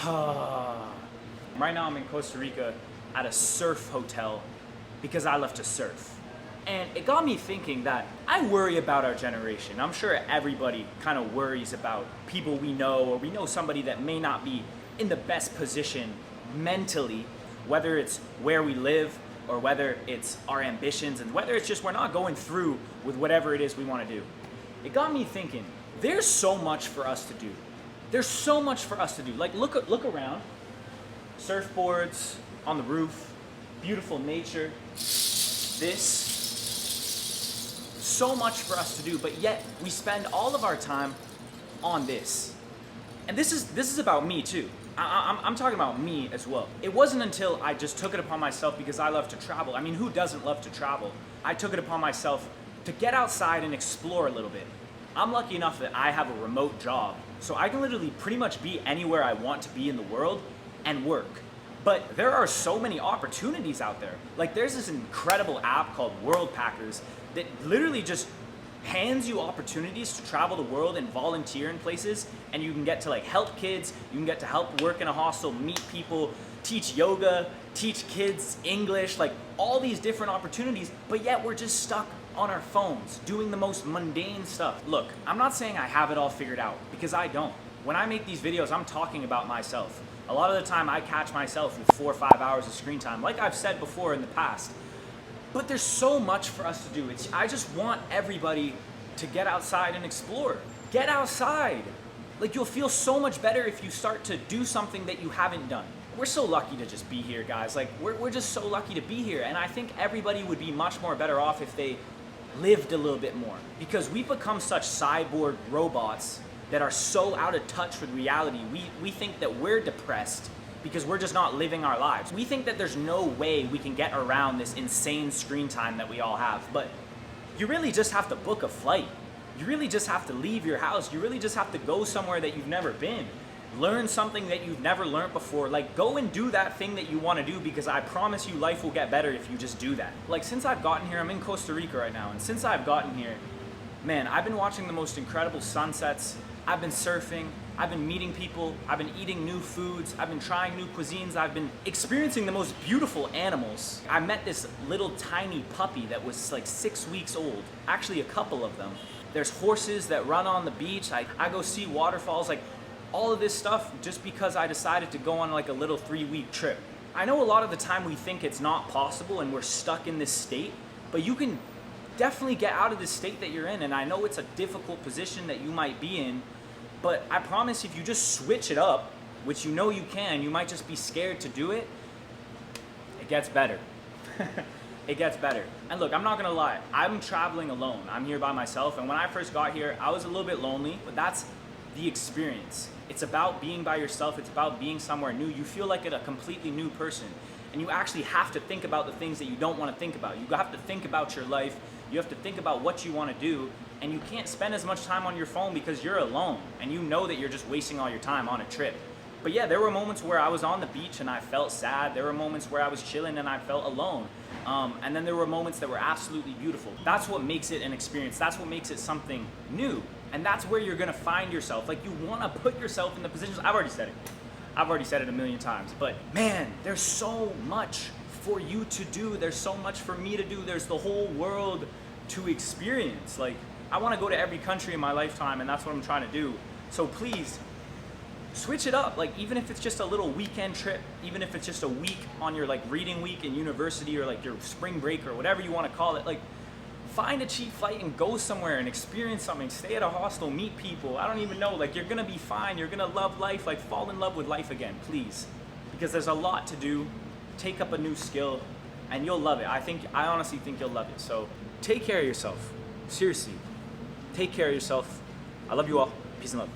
Right now I'm in Costa Rica at a surf hotel because I love to surf. And it got me thinking that I worry about our generation. I'm sure everybody kind of worries about people we know, or we know somebody that may not be in the best position mentally, whether it's where we live or whether it's our ambitions, and whether it's just we're not going through with whatever it is we want to do. It got me thinking, there's so much for us to do. There's so much for us to do. Like look around, surfboards on the roof, beautiful nature, this. So much for us to do, but yet we spend all of our time on this. And this is about me too. I'm talking about me as well. It wasn't until I just took it upon myself, because I love to travel. I mean, who doesn't love to travel? I took it upon myself to get outside and explore a little bit. I'm lucky enough that I have a remote job, so I can literally pretty much be anywhere I want to be in the world and work. But there are so many opportunities out there. Like, there's this incredible app called World Packers that literally just hands you opportunities to travel the world and volunteer in places, and you can get to like help kids, you can get to help work in a hostel, meet people, teach yoga, teach kids English, like all these different opportunities, but yet we're just stuck on our phones doing the most mundane stuff. Look, I'm not saying I have it all figured out, because I don't. When I make these videos, I'm talking about myself. A lot of the time I catch myself with 4 or 5 hours of screen time, like I've said before in the past. But there's so much for us to do. I just want everybody to get outside and explore. Get outside. Like, you'll feel so much better if you start to do something that you haven't done. We're so lucky to just be here, guys. Like, we're just so lucky to be here. And I think everybody would be much more better off if they lived a little bit more. Because we've become such cyborg robots that are so out of touch with reality. We think that we're depressed because we're just not living our lives. We think that there's no way we can get around this insane screen time that we all have, but you really just have to book a flight. You really just have to leave your house. You really just have to go somewhere that you've never been. Learn something that you've never learned before. Like, go and do that thing that you want to do, because I promise you life will get better if you just do that. Like, since I've gotten here, I'm in Costa Rica right now, and since I've gotten here, man, I've been watching the most incredible sunsets. I've been surfing, I've been meeting people, I've been eating new foods, I've been trying new cuisines, I've been experiencing the most beautiful animals. I met this little tiny puppy that was like 6 weeks old, actually a couple of them. There's horses that run on the beach, I go see waterfalls, like all of this stuff just because I decided to go on like a little 3-week trip. I know a lot of the time we think it's not possible and we're stuck in this state, but you can definitely get out of the state that you're in. And I know it's a difficult position that you might be in, but I promise if you just switch it up, which you know you can, you might just be scared to do it, it gets better. It gets better. And look, I'm not gonna lie, I'm traveling alone. I'm here by myself, and when I first got here, I was a little bit lonely, but that's the experience. It's about being by yourself, it's about being somewhere new. You feel like a completely new person, and you actually have to think about the things that you don't want to think about. You have to think about your life, you have to think about what you want to do, and you can't spend as much time on your phone because you're alone, and you know that you're just wasting all your time on a trip. But yeah, there were moments where I was on the beach and I felt sad. There were moments where I was chilling and I felt alone. And then there were moments that were absolutely beautiful. That's what makes it an experience. That's what makes it something new. And that's where you're gonna find yourself. Like, you wanna put yourself in the positions. I've already said it a million times, but man, there's so much for you to do. There's so much for me to do. There's the whole world to experience. Like, I wanna go to every country in my lifetime, and that's what I'm trying to do. So please, switch it up. Like, even if it's just a little weekend trip, even if it's just a week on your like reading week in university, or like your spring break, or whatever you want to call it, like, find a cheap flight and go somewhere and experience something. Stay at a hostel, meet people. I don't even know, like, you're gonna be fine. You're gonna love life. Like, fall in love with life again, please, because there's a lot to do. Take up a new skill and you'll love it. I honestly think you'll love it. So take care of yourself. Seriously, take care of yourself. I love you all. Peace and love.